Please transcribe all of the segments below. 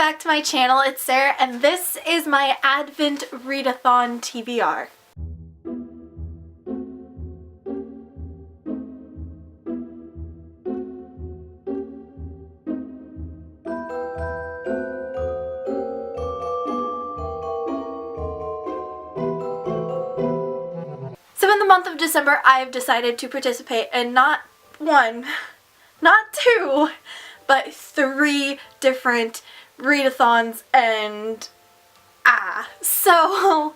back to my channel. It's Sarah and this is my Advent Readathon TBR. So in the month of December, I've decided to participate in not one, not two, but 3 different readathons, and so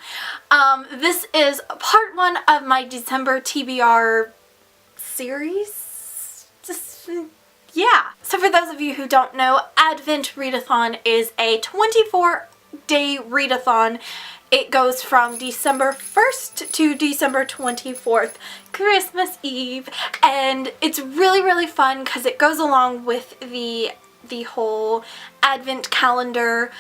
this is part 1 of my December TBR series. Yeah. So for those of you who don't know, Advent Readathon is a 24-day readathon. It goes from December 1st to December 24th, Christmas Eve, and it's really fun because it goes along with the whole Advent calendar.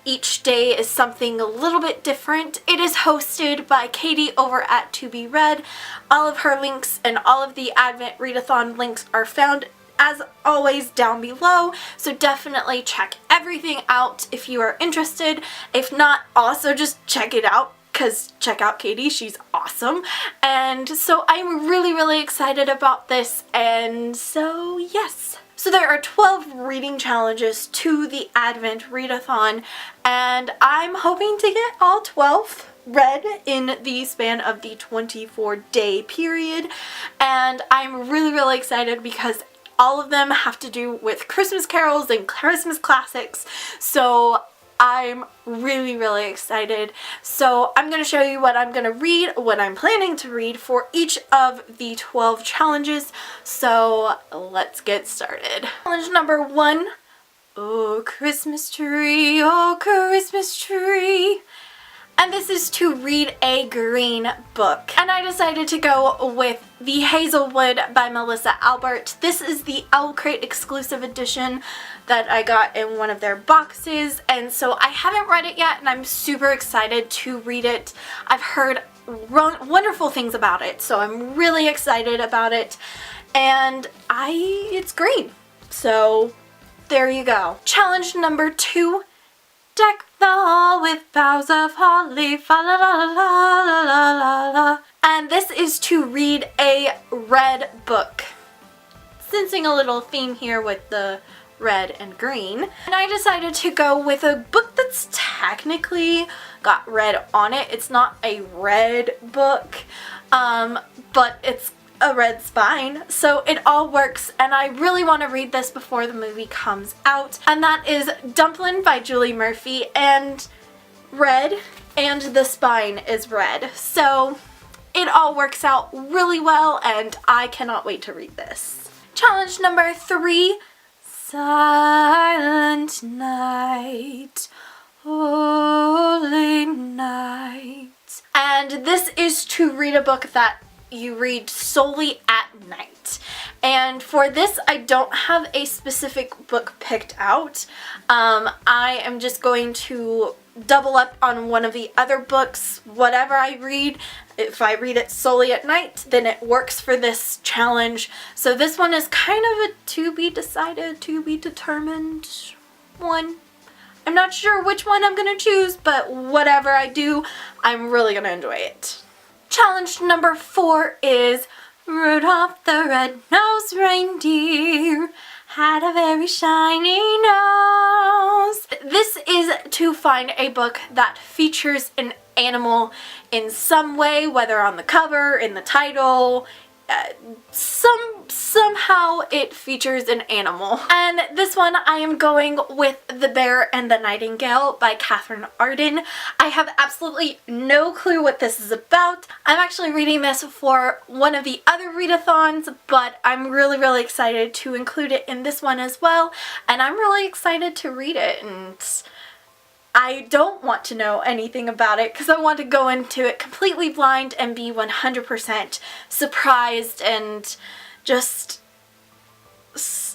Each day is something a little bit different. It is hosted by Katie over at TBR. All of her links and all of the Advent Readathon links are found as always down below, so definitely check everything out if you are interested. If not, also just check it out, because check out Katie, she's awesome. And so I'm really excited about this, and so yes. So there are 12 reading challenges to the Advent Readathon, and I'm hoping to get all 12 read in the span of the 24-day period. And I'm really excited because all of them have to do with Christmas carols and Christmas classics, so I'm really excited. So I'm going to show you what I'm going to read, what I'm planning to read for each of the 12 challenges. So let's get started. Challenge number 1, oh Christmas tree, oh Christmas tree. And this is to read a green book. And I decided to go with The Hazelwood by Melissa Albert. This is the Owl Crate exclusive edition that I got in one of their boxes. And so I haven't read it yet and I'm super excited to read it. I've heard wonderful things about it, so I'm really excited about it. And it's green. So there you go. Challenge number 2. Deck the hall with boughs of holly, fa la la la la la la la. And this is to read a red book. Sensing a little theme here with the red and green. And I decided to go with a book that's technically got red on it. It's not a red book, but it's a red spine, so it all works, and I really want to read this before the movie comes out, and that is Dumplin' by Julie Murphy, and red, and the spine is red, so it all works out really well, and I cannot wait to read this. Challenge number 3, Silent Night, Holy Night, and this is to read a book that you read solely at night. And for this, I don't have a specific book picked out. I am just going to double up on one of the other books, whatever I read. If I read it solely at night, then it works for this challenge. So this one is kind of a to be decided, to be determined one. I'm not sure which one I'm going to choose, but whatever I do, I'm really going to enjoy it. Challenge number 4 is Rudolph the Red-Nosed Reindeer had a very shiny nose. This is to find a book that features an animal in some way, whether on the cover, in the title, somehow it features an animal. And this one I am going with The Bear and the Nightingale by Catherine Arden. I have absolutely no clue what this is about. I'm actually reading this for one of the other readathons, but I'm really excited to include it in this one as well, and I'm really excited to read it. And I don't want to know anything about it because I want to go into it completely blind and be 100% surprised, and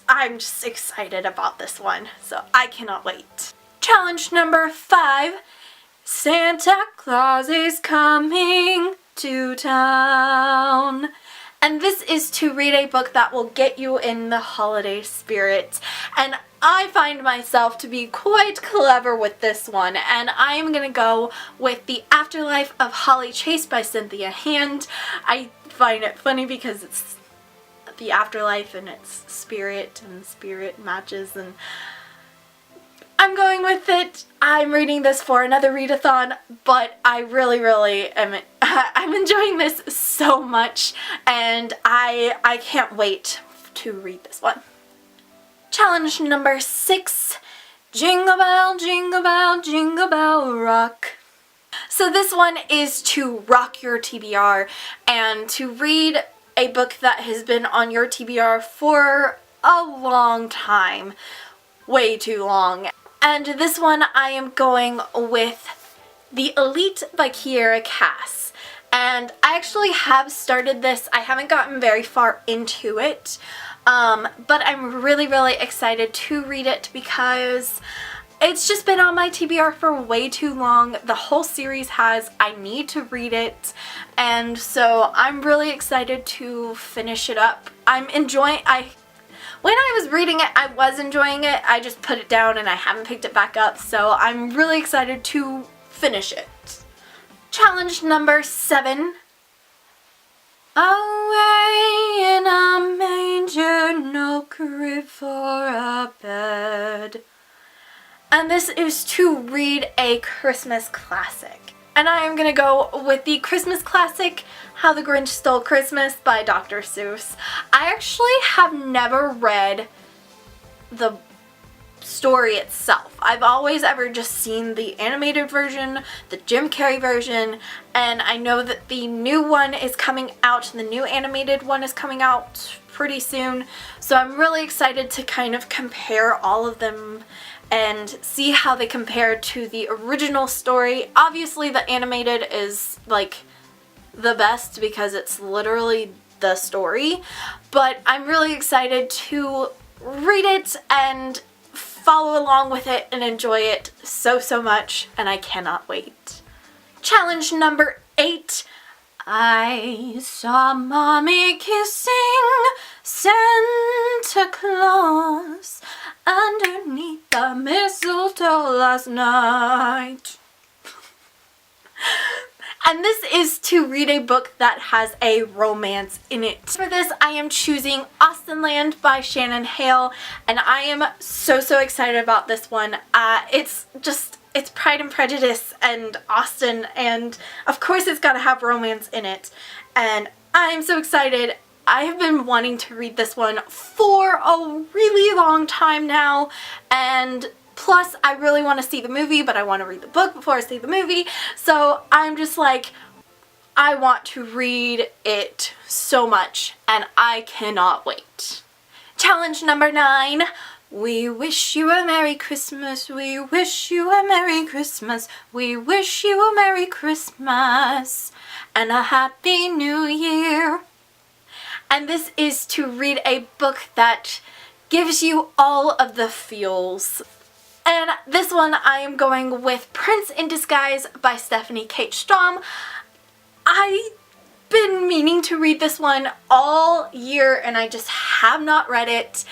I'm just excited about this one, so I cannot wait. Challenge number 5, Santa Claus is coming to town. And this is to read a book that will get you in the holiday spirit. And I find myself to be quite clever with this one, and I am gonna go with The Afterlife of Holly Chase by Cynthia Hand. I find it funny because it's the afterlife and it's spirit, and spirit matches, and I'm going with it. I'm reading this for another readathon, but I really am, I'm enjoying this so much, and I can't wait to read this one. Challenge number 6, Jingle Bell, Jingle Bell, Jingle Bell Rock. So this one is to rock your TBR and to read a book that has been on your TBR for a long time. Way too long. And this one I am going with The Elite by Kiera Cass. And I actually have started this. I haven't gotten very far into it. But I'm really excited to read it because it's just been on my TBR for way too long. The whole series has. I need to read it, and so I'm really excited to finish it up. I'm enjoying, when I was reading it, I was enjoying it. I just put it down and I haven't picked it back up, so I'm really excited to finish it. Challenge number 7. Away in a manger, no crib for a bed. And this is to read a Christmas classic. And I am gonna go with the Christmas classic, How the Grinch Stole Christmas by Dr. Seuss. I actually have never read the story itself. I've always ever just seen the animated version, the Jim Carrey version, and I know that the new one is coming out, the new animated one is coming out pretty soon, so I'm really excited to kind of compare all of them and see how they compare to the original story. Obviously the animated is like the best because it's literally the story, but I'm really excited to read it and follow along with it and enjoy it so much, and I cannot wait. Challenge number 8. I saw Mommy kissing Santa Claus underneath the mistletoe last night. And this is to read a book that has a romance in it. For this, I am choosing Austenland by Shannon Hale, and I am so excited about this one. It's Pride and Prejudice and Austen, and of course it's got to have romance in it. And I'm so excited. I have been wanting to read this one for a really long time now, and plus I really want to see the movie, but I want to read the book before I see the movie, so I'm just like, I want to read it so much, and I cannot wait. Challenge number 9. We wish you a Merry Christmas, we wish you a Merry Christmas, we wish you a Merry Christmas and a Happy New Year. And this is to read a book that gives you all of the feels. And this one I am going with Prince in Disguise by Stephanie Kate Strom. I've been meaning to read this one all year and I just have not read it.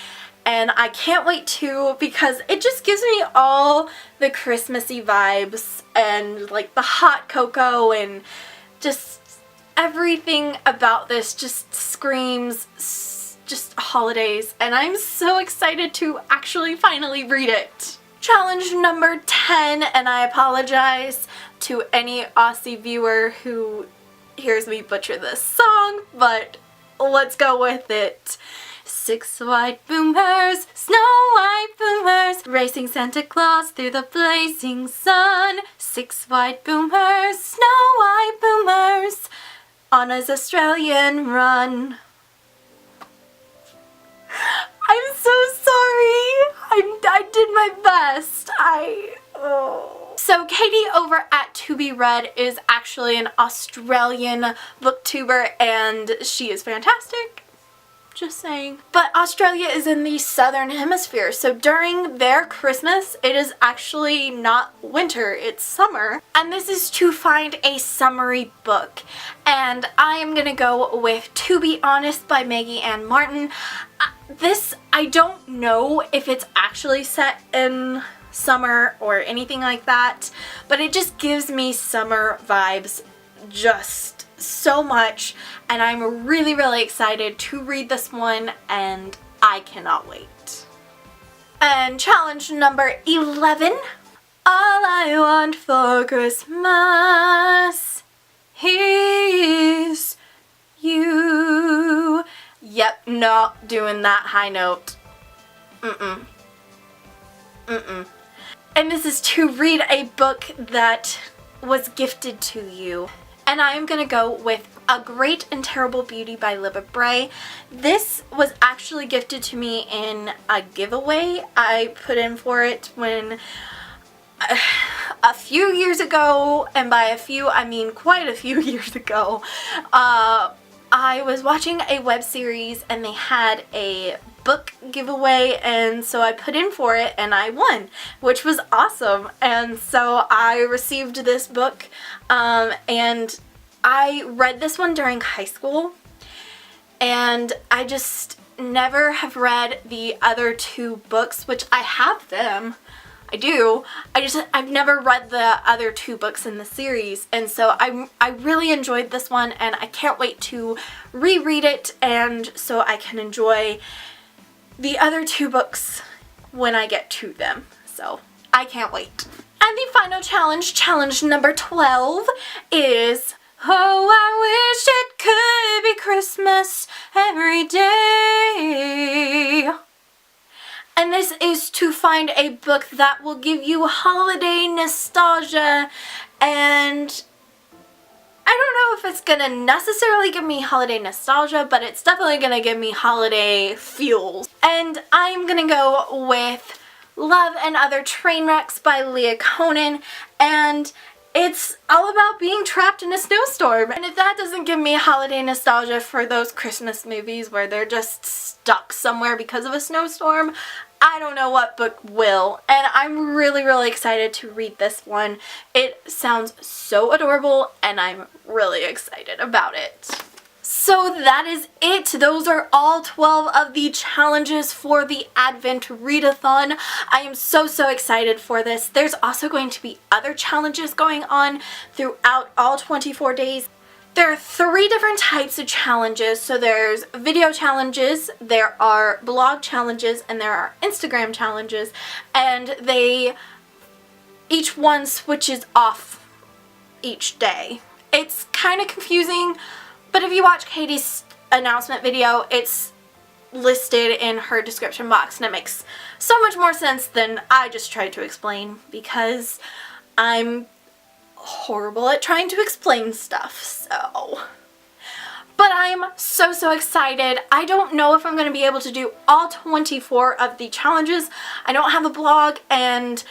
And I can't wait to, because it just gives me all the Christmassy vibes and like the hot cocoa, and just everything about this just screams just holidays, and I'm so excited to actually finally read it. Challenge number 10, and I apologize to any Aussie viewer who hears me butcher this song, but let's go with it. 6 white boomers, snow white boomers, racing Santa Claus through the blazing sun. 6 white boomers, snow white boomers, on his Australian run. I'm so sorry. I did my best. So Katie over at To Be Read is actually an Australian booktuber, and she is fantastic. Just saying. But Australia is in the southern hemisphere, so during their Christmas it is actually not winter, it's summer. And this is to find a summery book, and I am gonna go with To Be Honest by Maggie Ann Martin. this, I don't know if it's actually set in summer or anything like that, but it just gives me summer vibes just so much, and I'm really, really excited to read this one, and I cannot wait. And challenge number 11. All I want for Christmas is you. Yep, not doing that high note. And this is to read a book that was gifted to you. And I am going to go with A Great and Terrible Beauty by Libba Bray. This was actually gifted to me in a giveaway I put in for it when a few years ago, and by a few I mean quite a few years ago, I was watching a web series and they had a book giveaway, and so I put in for it and I won, which was awesome. And so I received this book, and I read this one during high school, and I just never have read the other two books, which I have them. I do. I've never read the other two books in the series, and so I really enjoyed this one, and I can't wait to reread it, and so I can enjoy the other two books when I get to them. So I can't wait. And the final challenge, challenge number 12, is oh, I wish it could be Christmas every day. And this is to find a book that will give you holiday nostalgia, and I don't know if it's gonna necessarily give me holiday nostalgia, but it's definitely gonna give me holiday feels. And I'm gonna go with Love and Other Trainwrecks by Leah Conan, and it's all about being trapped in a snowstorm. And if that doesn't give me holiday nostalgia for those Christmas movies where they're just stuck somewhere because of a snowstorm, I don't know what book will. And I'm really, really excited to read this one. It sounds so adorable, and I'm really excited about it. So that is it. Those are all 12 of the challenges for the Advent Readathon. I am so, so excited for this. There's also going to be other challenges going on throughout all 24 days. There are 3 different types of challenges. So there's video challenges, there are blog challenges, and there are Instagram challenges. And each one switches off each day. It's kind of confusing, but if you watch Katie's announcement video, it's listed in her description box, and it makes so much more sense than I just tried to explain, because I'm horrible at trying to explain stuff, so. But I'm so, so excited. I don't know if I'm going to be able to do all 24 of the challenges. I don't have a blog, and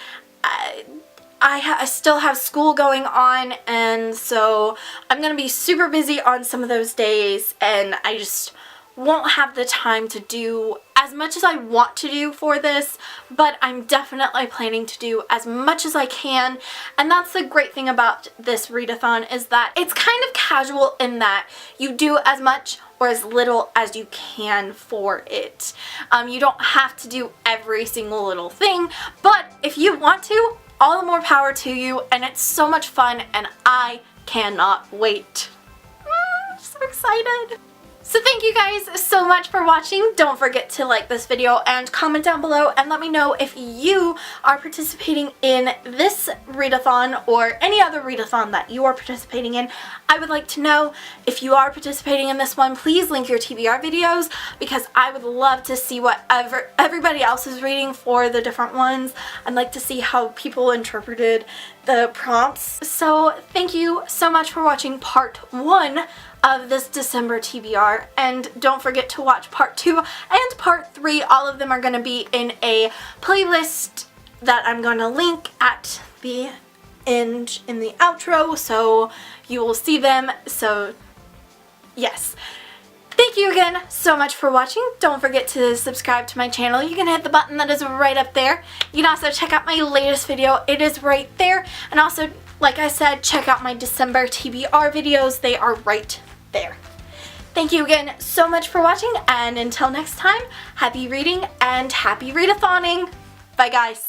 I still have school going on, and so I'm going to be super busy on some of those days, and I just won't have the time to do as much as I want to do for this, but I'm definitely planning to do as much as I can. And that's the great thing about this readathon, is that it's kind of casual in that you do as much or as little as you can for it. You don't have to do every single little thing, but if you want to, all the more power to you, and it's so much fun, and I cannot wait. I'm so excited. So thank you guys so much for watching. Don't forget to like this video and comment down below and let me know if you are participating in this readathon or any other readathon that you are participating in. I would like to know if you are participating in this one. Please link your TBR videos, because I would love to see what everybody else is reading for the different ones. I'd like to see how people interpreted the prompts. So thank you so much for watching part 1 of this December TBR, and don't forget to watch part 2 and part 3. All of them are going to be in a playlist that I'm going to link at the end in the outro, so you will see them. So yes, thank you again so much for watching. Don't forget to subscribe to my channel. You can hit the button that is right up there. You can also check out my latest video. It is right there. And also, like I said, check out my December TBR videos. They are right there. Thank you again so much for watching, and until next time, happy reading and happy readathon-ing. Bye guys.